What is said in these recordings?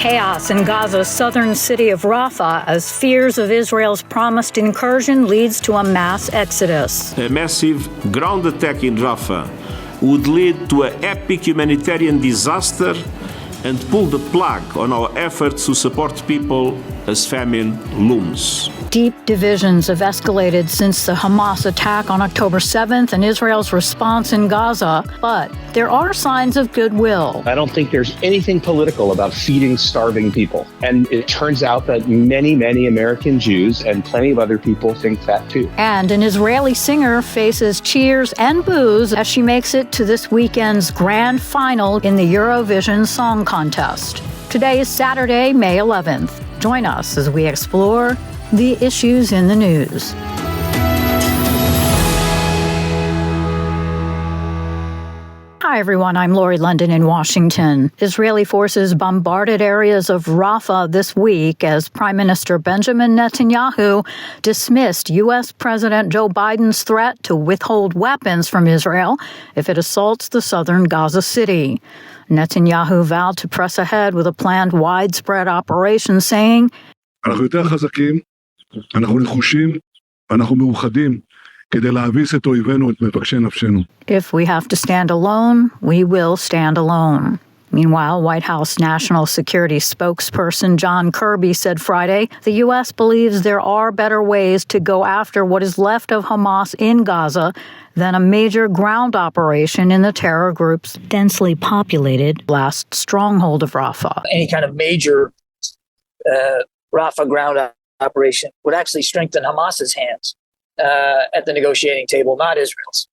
chaos in Gaza's southern city of Rafah as fears of Israel's promised incursion leads to a mass exodus. A massive ground attack in Rafah would lead to an epic humanitarian disaster and pull the plug on our efforts to support people as famine looms. Deep divisions have escalated since the Hamas attack on October 7th and Israel's response in Gaza, but there are signs of goodwill. I don't think there's anything political about feeding starving people. And it turns out that many, many American Jews and plenty of other people think that too. And an Israeli singer faces cheers and boos as she makes it to this weekend's grand final in the Eurovision Song Contest. Today is Saturday, May 11th. Join us as we explore the issues in the news. Hi, everyone. I'm Lori London in Washington. Israeli forces bombarded areas of Rafah this week as Prime Minister Benjamin Netanyahu dismissed U.S. President Joe Biden's threat to withhold weapons from Israel if it assaults the southern Gaza city. Netanyahu vowed to press ahead with a planned widespread operation, saying, אנחנו יותר חזקים, אנחנו נחושים, ואנחנו מאוחדים כדי להביס את אויבינו, את מבקשי נפשנו. If we have to stand alone, we will stand alone. Meanwhile, White House National Security spokesperson John Kirby said Friday the U.S. believes there are better ways to go after what is left of Hamas in Gaza than a major ground operation in the terror group's densely populated last stronghold of Rafah. Any kind of major Rafah ground operation would actually strengthen Hamas's hands at the negotiating table, not Israel's.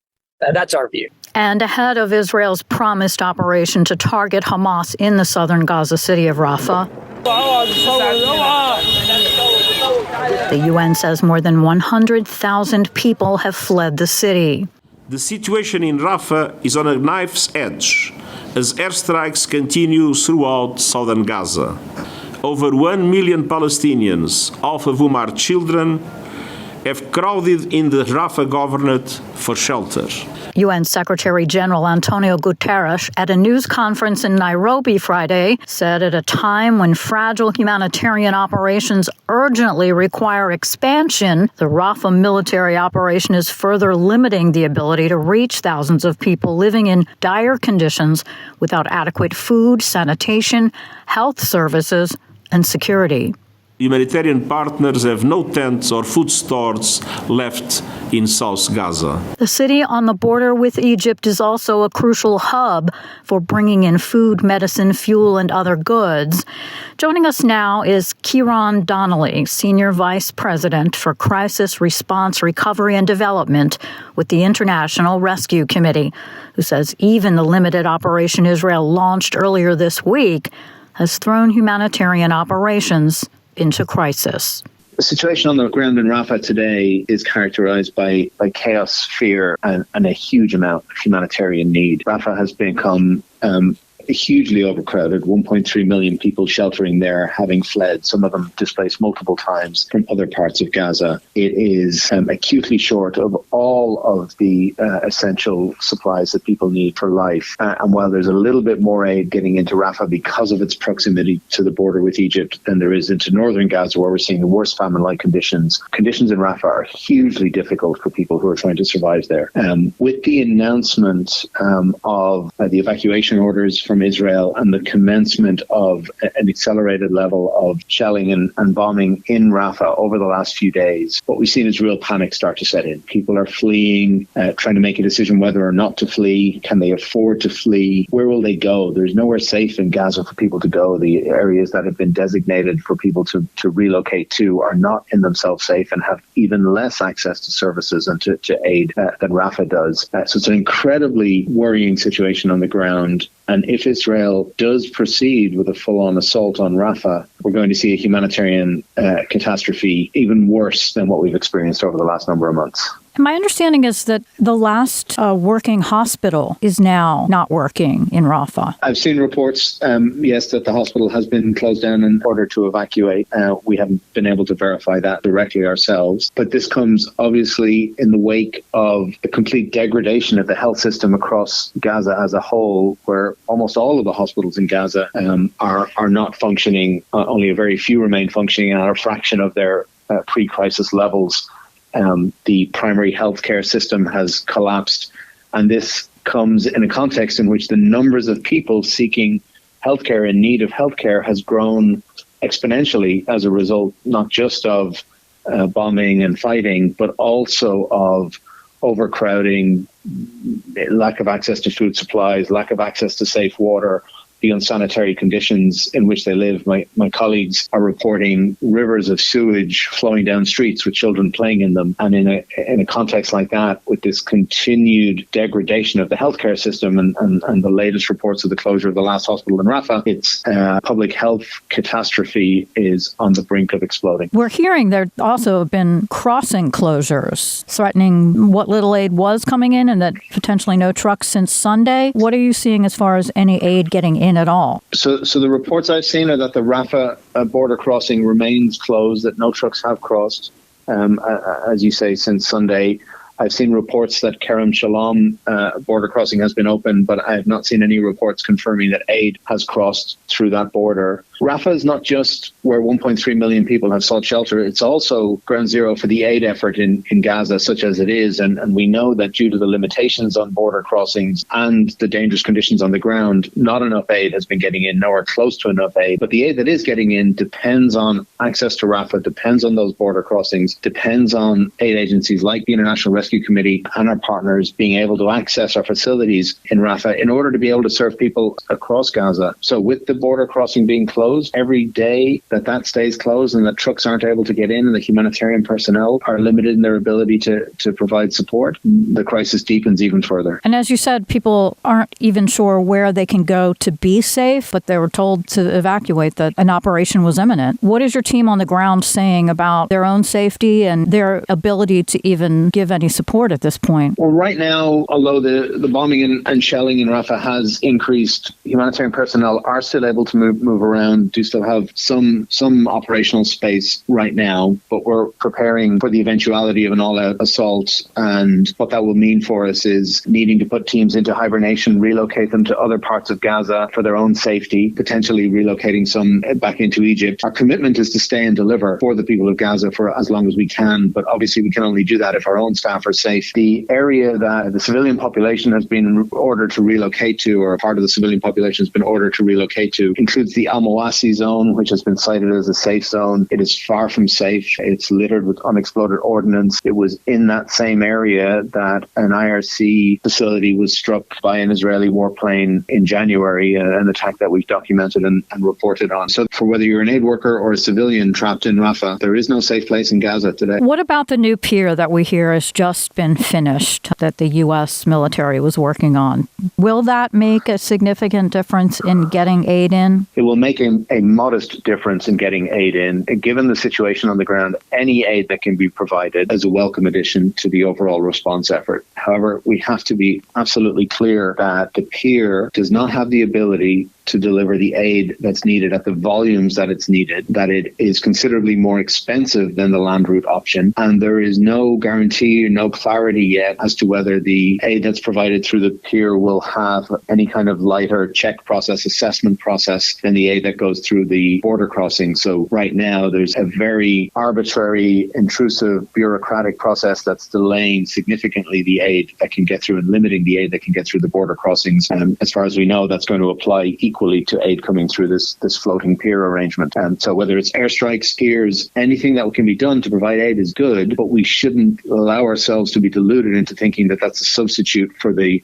That's our view. And ahead of Israel's promised operation to target Hamas in the southern Gaza city of Rafah, the UN says more than 100,000 people have fled the city. The situation in Rafah is on a knife's edge as airstrikes continue throughout southern Gaza. Over 1 million Palestinians, half of whom are children, have crowded in the Rafah governorate for shelter. UN Secretary General Antonio Guterres, at a news conference in Nairobi Friday, said at a time when fragile humanitarian operations urgently require expansion, the Rafah military operation is further limiting the ability to reach thousands of people living in dire conditions without adequate food, sanitation, health services, and security. Humanitarian partners have no tents or food stores left in South Gaza. The city on the border with Egypt is also a crucial hub for bringing in food, medicine, fuel, and other goods. Joining us now is Ciarán Donnelly, Senior Vice President for Crisis Response, Recovery, and Development with the International Rescue Committee, who says even the limited operation Israel launched earlier this week has thrown humanitarian operations into crisis. The situation on the ground in Rafah today is characterized by chaos, fear, and a huge amount of humanitarian need. Rafah has become hugely overcrowded, 1.3 million people sheltering there, having fled, some of them displaced multiple times from other parts of Gaza. It is acutely short of all of the essential supplies that people need for life. And while there's a little bit more aid getting into Rafah because of its proximity to the border with Egypt than there is into northern Gaza, where we're seeing the worst famine-like conditions in Rafah are hugely difficult for people who are trying to survive there. With the announcement of the evacuation orders from Israel and the commencement of an accelerated level of shelling and bombing in Rafah over the last few days, what we've seen is real panic start to set in. People are fleeing, trying to make a decision whether or not to flee. Can they afford to flee? Where will they go? There's nowhere safe in Gaza for people to go. The areas that have been designated for people to relocate to are not in themselves safe and have even less access to services and to aid than Rafah does. So it's an incredibly worrying situation on the ground. And if Israel does proceed with a full-on assault on Rafah, we're going to see a humanitarian catastrophe even worse than what we've experienced over the last number of months. My understanding is that the last working hospital is now not working in Rafah. I've seen reports, yes, that the hospital has been closed down in order to evacuate. We haven't been able to verify that directly ourselves. But this comes obviously in the wake of the complete degradation of the health system across Gaza as a whole, where almost all of the hospitals in Gaza are not functioning. Only a very few remain functioning at a fraction of their pre-crisis levels. The primary healthcare system has collapsed, and this comes in a context in which the numbers of people seeking healthcare, in need of healthcare, has grown exponentially as a result, not just of bombing and fighting, but also of overcrowding, lack of access to food supplies, lack of access to safe water, the unsanitary conditions in which they live. My colleagues are reporting rivers of sewage flowing down streets with children playing in them. And in a context like that, with this continued degradation of the healthcare system and the latest reports of the closure of the last hospital in Rafah, its public health catastrophe is on the brink of exploding. We're hearing there also have been crossing closures threatening what little aid was coming in, and that potentially no trucks since Sunday. What are you seeing as far as any aid getting in at all? So the reports I've seen are that the Rafah border crossing remains closed, that no trucks have crossed, as you say, since Sunday. I've seen reports that Kerem Shalom border crossing has been open, but I have not seen any reports confirming that aid has crossed through that border. Rafah is not just where 1.3 million people have sought shelter. It's also ground zero for the aid effort in Gaza, such as it is. And we know that due to the limitations on border crossings and the dangerous conditions on the ground, not enough aid has been getting in, nowhere close to enough aid. But the aid that is getting in depends on access to Rafah, depends on those border crossings, depends on aid agencies like the International Rescue Committee and our partners being able to access our facilities in Rafah in order to be able to serve people across Gaza. So with the border crossing being closed, every day that stays closed and that trucks aren't able to get in and the humanitarian personnel are limited in their ability to provide support, the crisis deepens even further. And as you said, people aren't even sure where they can go to be safe, but they were told to evacuate, that an operation was imminent. What is your team on the ground saying about their own safety and their ability to even give any support at this point? Well, right now, although the bombing and shelling in Rafah has increased, humanitarian personnel are still able to move around, do still have some operational space right now, but we're preparing for the eventuality of an all-out assault. And what that will mean for us is needing to put teams into hibernation, relocate them to other parts of Gaza for their own safety, potentially relocating some back into Egypt. Our commitment is to stay and deliver for the people of Gaza for as long as we can, but obviously we can only do that if our own staff are safe. The area that the civilian population has been ordered to relocate to, or part of the civilian population has been ordered to relocate to, includes the Al-Mawasi zone, which has been cited as a safe zone. It is far from safe. It's littered with unexploded ordnance. It was in that same area that an IRC facility was struck by an Israeli warplane in January, an attack that we've documented and reported on. So for whether you're an aid worker or a civilian trapped in Rafah, there is no safe place in Gaza today. What about the new pier that we hear has just been finished, that the U.S. military was working on? Will that make a significant difference in getting aid in? It will make a modest difference in getting aid in. Given the situation on the ground, any aid that can be provided is a welcome addition to the overall response effort. However, we have to be absolutely clear that the pier does not have the ability to deliver the aid that's needed at the volumes that it's needed, that it is considerably more expensive than the land route option. And there is no guarantee, no clarity yet as to whether the aid that's provided through the pier will have any kind of lighter check process, assessment process than the aid that goes through the border crossing. So right now, there's a very arbitrary, intrusive, bureaucratic process that's delaying significantly the aid that can get through and limiting the aid that can get through the border crossings. And as far as we know, that's going to apply equally to aid coming through this floating pier arrangement. And so whether it's airstrikes, piers, anything that can be done to provide aid is good, but we shouldn't allow ourselves to be deluded into thinking that that's a substitute for the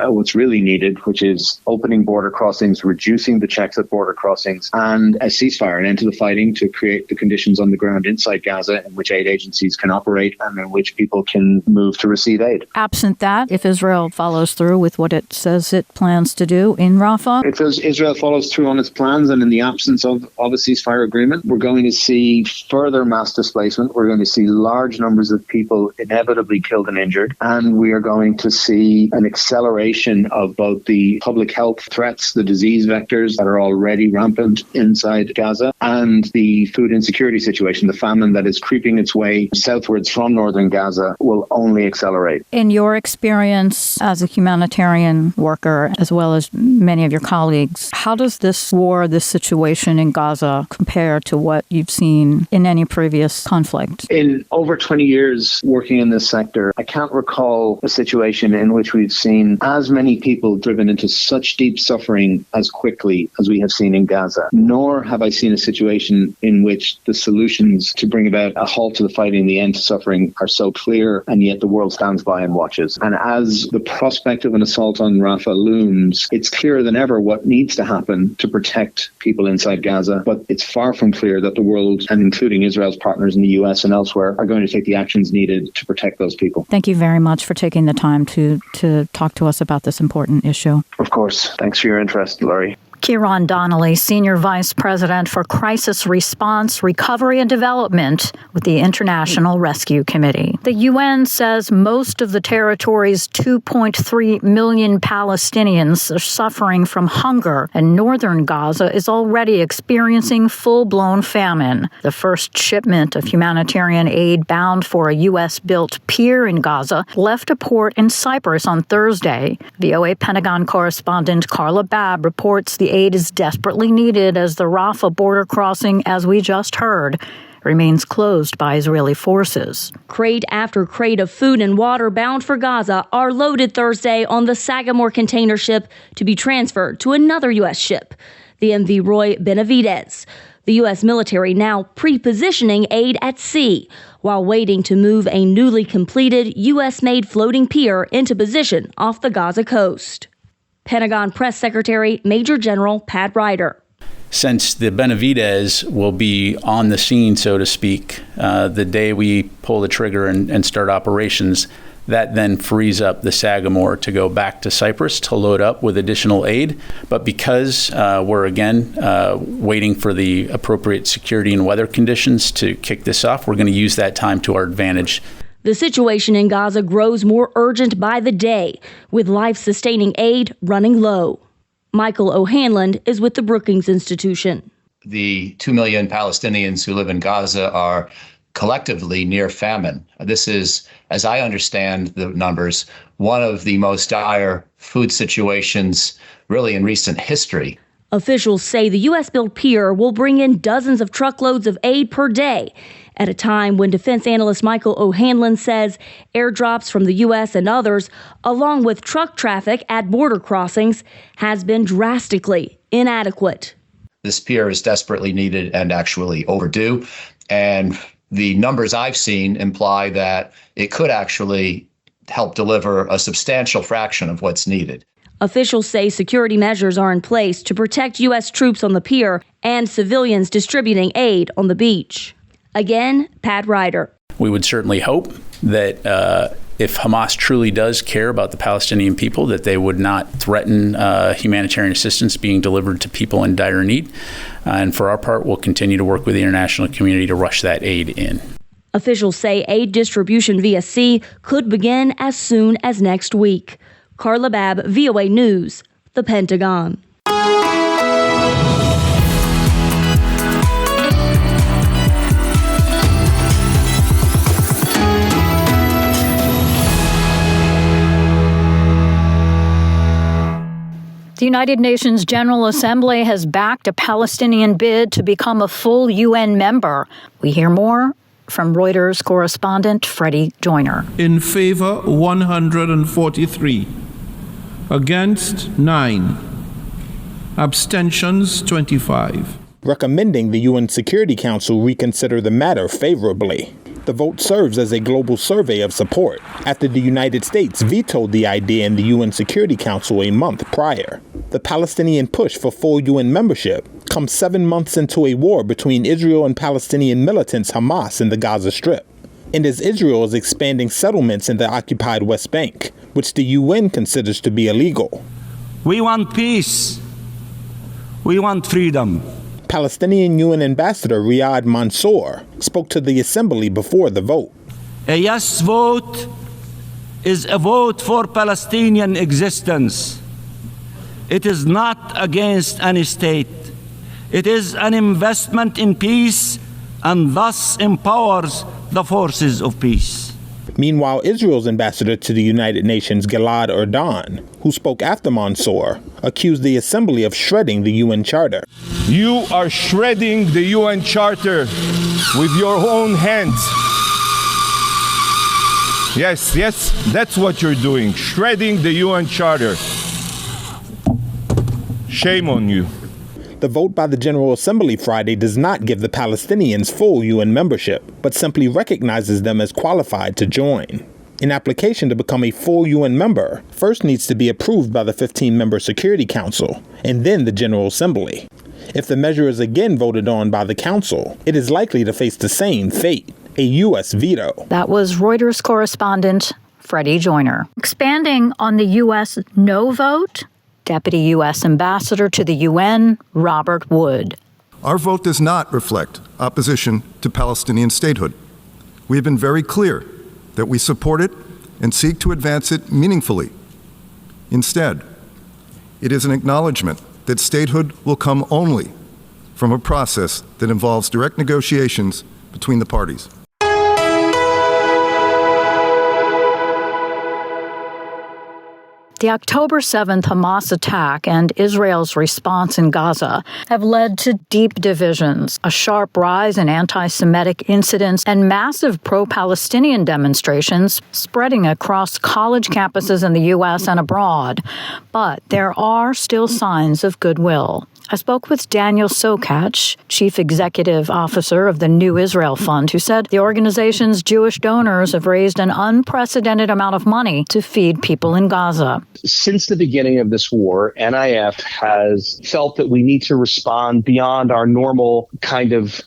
what's really needed, which is opening border crossings, reducing the checks at border crossings, and a ceasefire, an end to the fighting to create the conditions on the ground inside Gaza in which aid agencies can operate and in which people can move to receive aid. Absent that, if Israel follows through with what it says it plans to do in Rafah? If Israel follows through on its plans and in the absence of a ceasefire agreement, we're going to see further mass displacement. We're going to see large numbers of people inevitably killed and injured. And we are going to see an acceleration of both the public health threats, the disease vectors that are already rampant inside Gaza, and the food insecurity situation. The famine that is creeping its way southwards from northern Gaza will only accelerate. In your experience as a humanitarian worker, as well as many of your colleagues, how does this war, this situation in Gaza compare to what you've seen in any previous conflict? In over 20 years working in this sector, I can't recall a situation in which we've seen as many people driven into such deep suffering as quickly as we have seen in Gaza. Nor have I seen a situation in which the solutions to bring about a halt to the fighting and the end to suffering are so clear, and yet the world stands by and watches. And as the prospect of an assault on Rafah looms, it's clearer than ever what needs to happen to protect people inside Gaza. But it's far from clear that the world, and including Israel's partners in the US and elsewhere, are going to take the actions needed to protect those people. Thank you very much for taking the time to talk to us about this important issue. Of course. Thanks for your interest, Laurie. Ciarán Donnelly, Senior Vice President for Crisis Response, Recovery and Development with the International Rescue Committee. The UN says most of the territory's 2.3 million Palestinians are suffering from hunger, and northern Gaza is already experiencing full-blown famine. The first shipment of humanitarian aid bound for a U.S.-built pier in Gaza left a port in Cyprus on Thursday. VOA Pentagon correspondent Carla Babb reports the aid is desperately needed as the Rafah border crossing, as we just heard, remains closed by Israeli forces. Crate after crate of food and water bound for Gaza are loaded Thursday on the Sagamore container ship to be transferred to another U.S. ship, the MV Roy Benavidez. The U.S. military now pre-positioning aid at sea while waiting to move a newly completed U.S.-made floating pier into position off the Gaza coast. Pentagon Press Secretary Major General Pat Ryder. Since the Benavidez will be on the scene, so to speak, the day we pull the trigger and start operations, that then frees up the Sagamore to go back to Cyprus to load up with additional aid. But because we're, again, waiting for the appropriate security and weather conditions to kick this off, we're going to use that time to our advantage. The situation in Gaza grows more urgent by the day, with life-sustaining aid running low. Michael O'Hanlon is with the Brookings Institution. The 2 million Palestinians who live in Gaza are collectively near famine. This is, as I understand the numbers, one of the most dire food situations really in recent history. Officials say the U.S.-built pier will bring in dozens of truckloads of aid per day, at a time when defense analyst Michael O'Hanlon says airdrops from the U.S. and others, along with truck traffic at border crossings, has been drastically inadequate. This pier is desperately needed and actually overdue. And the numbers I've seen imply that it could actually help deliver a substantial fraction of what's needed. Officials say security measures are in place to protect U.S. troops on the pier and civilians distributing aid on the beach. Again, Pat Ryder. We would certainly hope that if Hamas truly does care about the Palestinian people, that they would not threaten humanitarian assistance being delivered to people in dire need. And for our part, we'll continue to work with the international community to rush that aid in. Officials say aid distribution via sea could begin as soon as next week. Carla Babb, VOA News, The Pentagon. The United Nations General Assembly has backed a Palestinian bid to become a full UN member. We hear more from Reuters correspondent Freddie Joyner. In favor, 143. Against, 9. Abstentions, 25. Recommending the UN Security Council reconsider the matter favorably. The vote serves as a global survey of support after the United States vetoed the idea in the UN Security Council a month prior. The Palestinian push for full UN membership comes 7 months into a war between Israel and Palestinian militants Hamas in the Gaza Strip, and as Israel is expanding settlements in the occupied West Bank, which the UN considers to be illegal. We want peace. We want freedom. Palestinian UN Ambassador Riyad Mansour spoke to the assembly before the vote. A yes vote is a vote for Palestinian existence. It is not against any state. It is an investment in peace and thus empowers the forces of peace. Meanwhile, Israel's ambassador to the United Nations, Gilad Erdan, who spoke after Mansour, accused the assembly of shredding the UN Charter. You are shredding the UN Charter with your own hands. Yes, that's what you're doing, shredding the UN Charter. Shame on you. The vote by the General Assembly Friday does not give the Palestinians full UN membership, but simply recognizes them as qualified to join. An application to become a full UN member first needs to be approved by the 15-member Security Council and then the General Assembly. If the measure is again voted on by the Council, it is likely to face the same fate, a U.S. veto. That was Reuters correspondent Freddie Joyner. Expanding on the U.S. no vote, Deputy U.S. Ambassador to the UN, Robert Wood. Our vote does not reflect opposition to Palestinian statehood. We have been very clear that we support it and seek to advance it meaningfully. Instead, it is an acknowledgement that statehood will come only from a process that involves direct negotiations between the parties. The October 7th Hamas attack and Israel's response in Gaza have led to deep divisions, a sharp rise in anti-Semitic incidents, and massive pro-Palestinian demonstrations spreading across college campuses in the U.S. and abroad. But there are still signs of goodwill. I spoke with Daniel Sokach, Chief Executive Officer of the New Israel Fund, who said the organization's Jewish donors have raised an unprecedented amount of money to feed people in Gaza. Since the beginning of this war, NIF has felt that we need to respond beyond our normal kind of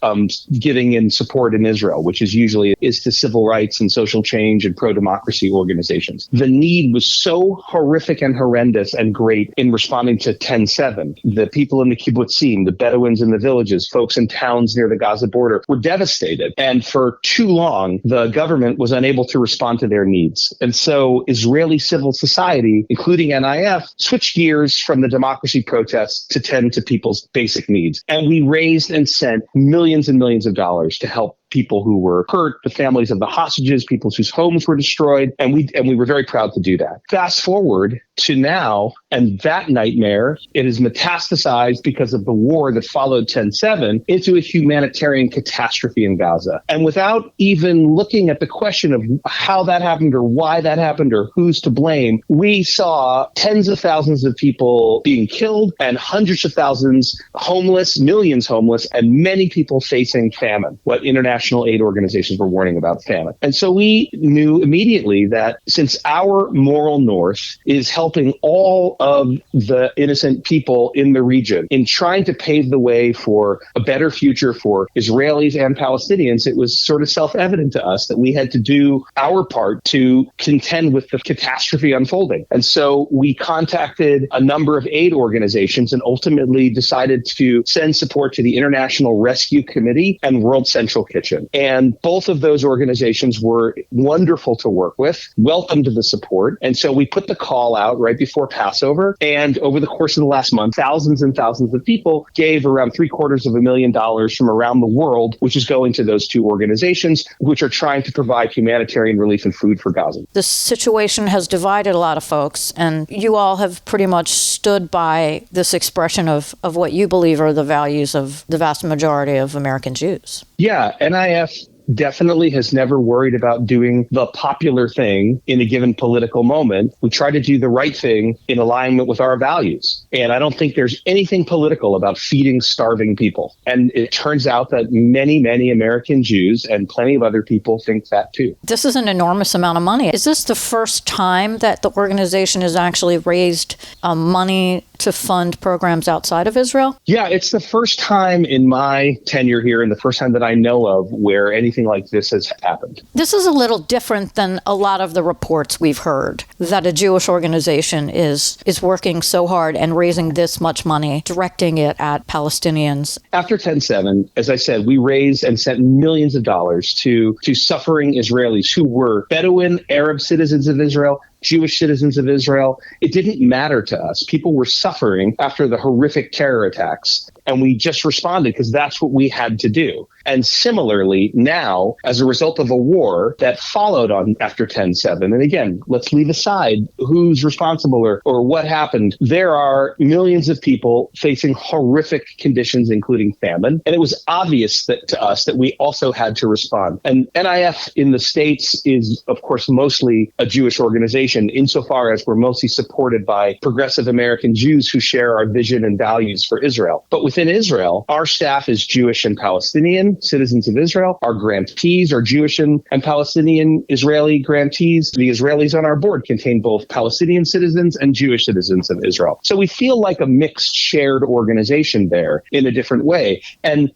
giving and support in Israel, which is usually to civil rights and social change and pro-democracy organizations. The need was so horrific and horrendous and great in responding to 10/7. The people in the kibbutzim, the Bedouins in the villages, folks in towns near the Gaza border were devastated. And for too long, the government was unable to respond to their needs. And so Israeli civil society, including NIF, switched gears from the democracy protests to tend to people's basic needs. And we raised and sent millions and millions of dollars to help people who were hurt, the families of the hostages, people whose homes were destroyed, and we were very proud to do that. Fast forward to now, and that nightmare, it is metastasized because of the war that followed 10/7 into a humanitarian catastrophe in Gaza. And without even looking at the question of how that happened or why that happened or who's to blame, we saw tens of thousands of people being killed and hundreds of thousands homeless, millions homeless, and many people facing famine, what international aid organizations were warning about famine. And so we knew immediately that since our moral north is helping all of the innocent people in the region in trying to pave the way for a better future for Israelis and Palestinians, it was sort of self-evident to us that we had to do our part to contend with the catastrophe unfolding. And so we contacted a number of aid organizations and ultimately decided to send support to the International Rescue Committee and World Central Kitchen. And both of those organizations were wonderful to work with, welcomed the support. And so we put the call out right before Passover. And over the course of the last month, thousands and thousands of people gave around $750,000 from around the world, which is going to those two organizations, which are trying to provide humanitarian relief and food for Gaza. The situation has divided a lot of folks, and you all have pretty much stood by this expression of what you believe are the values of the vast majority of American Jews. Yeah, NIF definitely has never worried about doing the popular thing in a given political moment. We try to do the right thing in alignment with our values. And I don't think there's anything political about feeding starving people. And it turns out that many, many American Jews and plenty of other people think that too. This is an enormous amount of money. Is this the first time that the organization has actually raised money to fund programs outside of Israel? Yeah, it's the first time in my tenure here and the first time that I know of where anything anything like this has happened. This is a little different than a lot of the reports we've heard, that a Jewish organization is working so hard and raising this much money, directing it at Palestinians. After 10/7, as I said, we raised and sent millions of dollars to suffering Israelis who were Bedouin, Arab citizens of Israel, Jewish citizens of Israel. It didn't matter to us. People were suffering after the horrific terror attacks, and we just responded because that's what we had to do. And similarly, now, as a result of a war that followed on after 10/7, and again, let's leave aside who's responsible or what happened, there are millions of people facing horrific conditions, including famine. And it was obvious to us that we also had to respond. And NIF in the States is, of course, mostly a Jewish organization, insofar as we're mostly supported by progressive American Jews who share our vision and values for Israel. But within Israel, our staff is Jewish and Palestinian, citizens of Israel. Our grantees are Jewish and Palestinian Israeli grantees. The Israelis on our board contain both Palestinian citizens and Jewish citizens of Israel. So we feel like a mixed, shared organization there in a different way. And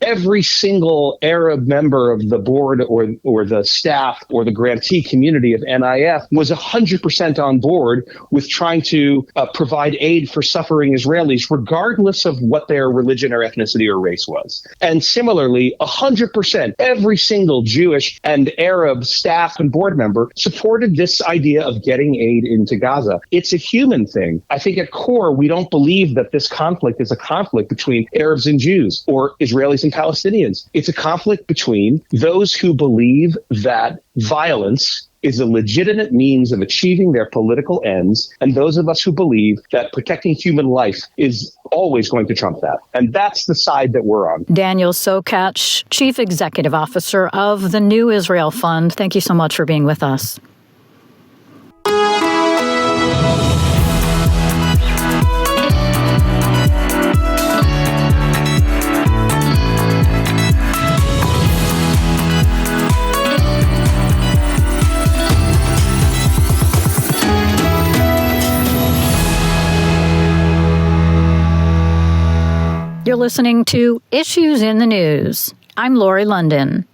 every single Arab member of the board or the staff or the grantee community of NIF was 100% on board with trying to provide aid for suffering Israelis, regardless of what their religion or ethnicity or race was. And similarly, 100%, every single Jewish and Arab staff and board member supported this idea of getting aid into Gaza. It's a human thing. I think at core, we don't believe that this conflict is a conflict between Arabs and Jews or Israelis and Palestinians. It's a conflict between those who believe that violence is a legitimate means of achieving their political ends, and those of us who believe that protecting human life is always going to trump that. And that's the side that we're on. Daniel Sokach, Chief Executive Officer of the New Israel Fund, thank you so much for being with us. You're listening to Issues in the News. I'm Lori London.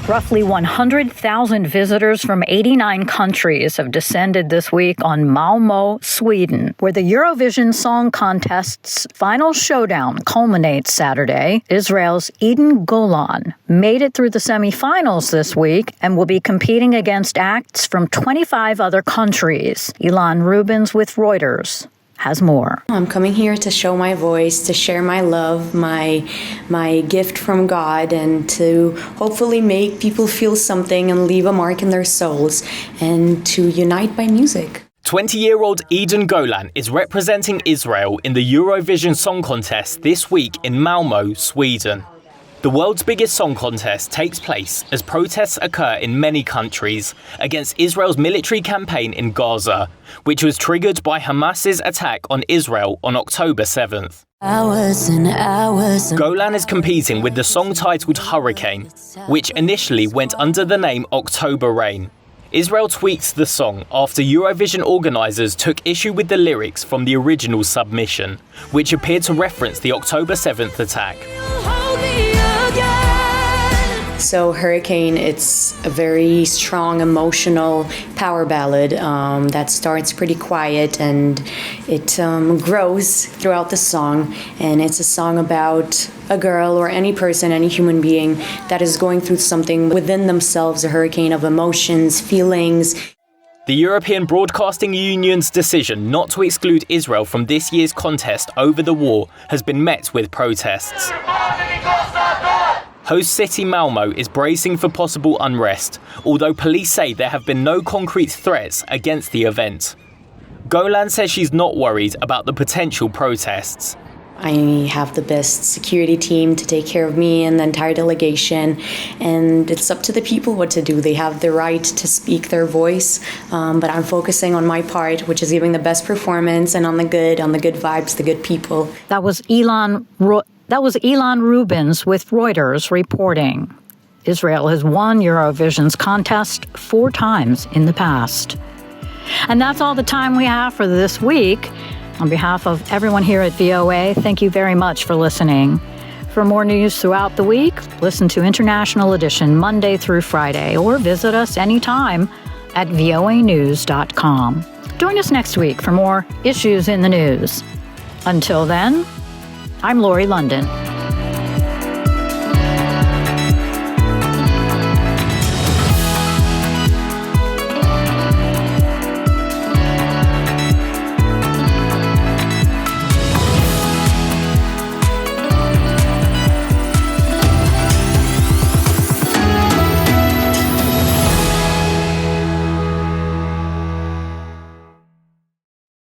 Roughly 100,000 visitors from 89 countries have descended this week on Malmö, Sweden, where the Eurovision Song Contest's final showdown culminates Saturday. Israel's Eden Golan made it through the semifinals this week and will be competing against acts from 25 other countries. Ilan Rubins with Reuters has more. I'm coming here to show my voice, to share my love, my gift from God, and to hopefully make people feel something and leave a mark in their souls, and to unite by music. 20-year-old Eden Golan is representing Israel in the Eurovision Song Contest this week in Malmö, Sweden. The world's biggest song contest takes place as protests occur in many countries against Israel's military campaign in Gaza, which was triggered by Hamas's attack on Israel on October 7th. Golan is competing with the song titled Hurricane, which initially went under the name October Rain. Israel tweaked the song after Eurovision organisers took issue with the lyrics from the original submission, which appeared to reference the October 7th attack. So Hurricane, it's a very strong, emotional power ballad that starts pretty quiet and it grows throughout the song. And it's a song about a girl or any person, any human being that is going through something within themselves, a hurricane of emotions, feelings. The European Broadcasting Union's decision not to exclude Israel from this year's contest over the war has been met with protests. Host city Malmö is bracing for possible unrest, although police say there have been no concrete threats against the event. Golan says she's not worried about the potential protests. I have the best security team to take care of me and the entire delegation, and it's up to the people what to do. They have the right to speak their voice, but I'm focusing on my part, which is giving the best performance and on the good vibes, the good people. That was Ilan Rubins with Reuters reporting. Israel has won Eurovision's contest 4 times in the past. And that's all the time we have for this week. On behalf of everyone here at VOA, thank you very much for listening. For more news throughout the week, listen to International Edition Monday through Friday, or visit us anytime at voanews.com. Join us next week for more issues in the news. Until then, I'm Lori London.